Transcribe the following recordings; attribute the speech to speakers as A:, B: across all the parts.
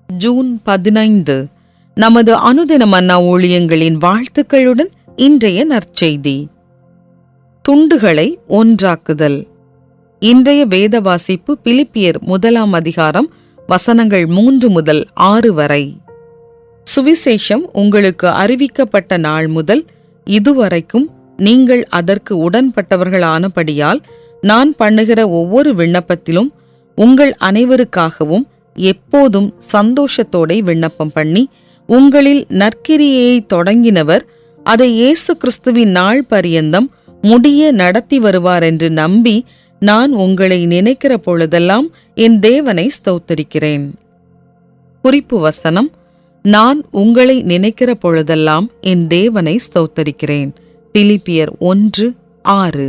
A: June 15. நமது அனுதின மன்னா ஊழியங்களின் வாழ்த்துக்களுடன் இன்றைய நற்செய்தி. துண்டுகளை ஒன்றாக்குதல். இன்றைய வேத வாசிப்பு பிலிப்பியர் 1 அதிகாரம் வசனங்கள் 3 முதல் 6 வரை. சுவிசேஷம் உங்களுக்கு அறிவிக்கப்பட்ட நாள் முதல் இதுவரைக்கும் நீங்கள் அதற்கு உடன்பட்டவர்களானபடியால் நான் பண்ணுகிற ஒவ்வொரு விண்ணப்பத்திலும் உங்கள் அனைவருக்காகவும் எப்போதும் சந்தோஷத்தோടെ விண்ணப்பம் பண்ணி, உங்களில் நற்கிரியையை தொடங்கினவர் அதை இயேசு கிறிஸ்துவின் நாள் பரியந்தம் முடிய நடத்தி வருவார் என்று நம்பி நான் உங்களை நினைக்கிற பொழுதெல்லாம் என் தேவனை ஸ்தோத்தரிக்கிறேன். குறிப்பு வசனம்: நான் உங்களை நினைக்கிற பொழுதெல்லாம் என் தேவனை ஸ்தோத்தரிக்கிறேன். பிலிப்பியர் 1:6.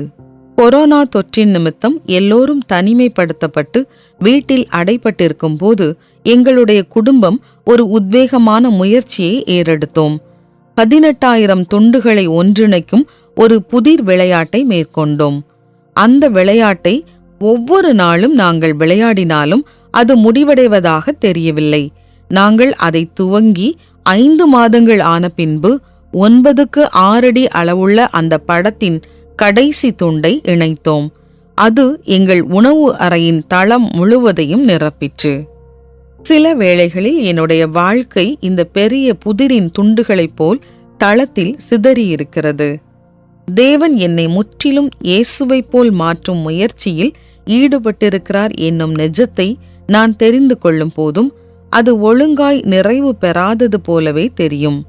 A: கொரோனா தொற்றின் நிமித்தம் எல்லோரும் தனிமைப்படுத்தப்பட்டு வீட்டில் அடைப்பட்டிருக்கும் போது எங்களுடைய குடும்பம் ஒரு உத்வேகமான முயற்சியை ஏறெடுத்தோம். 18,000 துண்டுகளை ஒன்றிணைக்கும் ஒரு புதிர் விளையாட்டை மேற்கொண்டோம். அந்த விளையாட்டை ஒவ்வொரு நாளும் நாங்கள் விளையாடினாலும் அது முடிவடைவதாக தெரியவில்லை. நாங்கள் அதை துவங்கி 5 மாதங்கள் ஆன பின்பு 9க்கு 6 அடி அளவுள்ள அந்த படத்தின் கடைசி துண்டை இணைத்தோம். அது எங்கள் உணவு அறையின் தளம் முழுவதையும் நிரப்பிற்று. சில வேளைகளில் என்னுடைய வாழ்க்கை இந்த பெரிய புதிரின் துண்டுகளைப் போல் தளத்தில் சிதறியிருக்கிறது. தேவன் என்னை முற்றிலும் இயேசுவை போல் மாற்றும் முயற்சியில் ஈடுபட்டிருக்கிறார் என்னும் நிஜத்தை நான் தெரிந்து கொள்ளும் போதும் அது ஒழுங்காய் நிறைவு பெறாதது போலவே தெரியும்.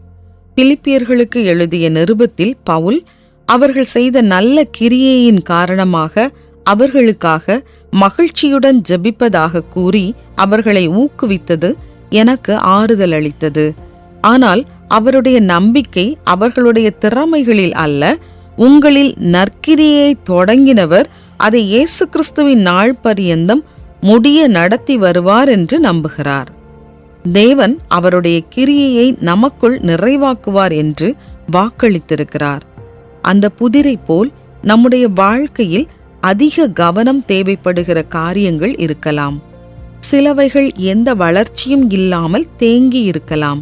A: பிலிப்பியர்களுக்கு எழுதிய நிருபத்தில் பவுல் அவர்கள் செய்த நல்ல கிரியையின் காரணமாக அவர்களுக்காக மகிழ்ச்சியுடன் ஜெபிப்பதாக கூறி அவர்களை ஊக்குவித்தது எனக்கு ஆறுதல் அளித்தது. ஆனால் அவருடைய நம்பிக்கை அவர்களுடைய திறமைகளில் அல்ல, உங்களில் நற்கிரியை தொடங்கினவர் அதை இயேசு கிறிஸ்துவின் நாள் பரியந்தம் முடிய நடத்தி வருவார் என்று நம்புகிறார். தேவன் அவருடைய கிரியையை நமக்குள் நிறைவாக்குவார் என்று வாக்களித்திருக்கிறார். அந்த புதிரை போல் நம்முடைய வாழ்க்கையில் அதிக கவனம் தேவைப்படுகிற காரியங்கள் இருக்கலாம். சிலவைகள் எந்த வளர்ச்சியும் இல்லாமல் தேங்கி இருக்கலாம்.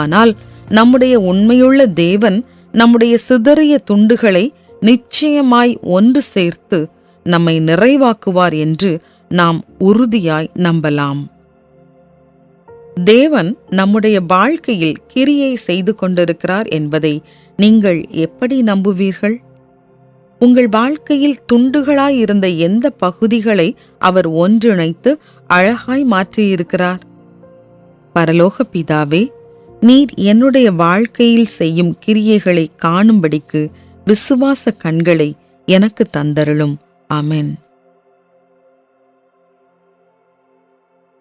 A: ஆனால் நம்முடைய உண்மையுள்ள தேவன் நம்முடைய சிதறிய துண்டுகளை நிச்சயமாய் ஒன்று சேர்த்து நம்மை நிறைவாக்குவார் என்று நாம் உறுதியாய் நம்பலாம். தேவன் நம்முடைய வாழ்க்கையில் கிரியை செய்து கொண்டிருக்கிறார் என்பதை நீங்கள் எப்படி நம்புவீர்கள்? உங்கள் வாழ்க்கையில் துண்டுகளாயிருந்த எந்த பகுதிகளை அவர் ஒன்றிணைத்து அழகாய் மாற்றியிருக்கிறார்? பரலோக பிதாவே, நீர் என்னுடைய வாழ்க்கையில் செய்யும் கிரியைகளை காணும்படிக்கு விசுவாச கண்களை எனக்கு தந்தருளும். ஆமென்.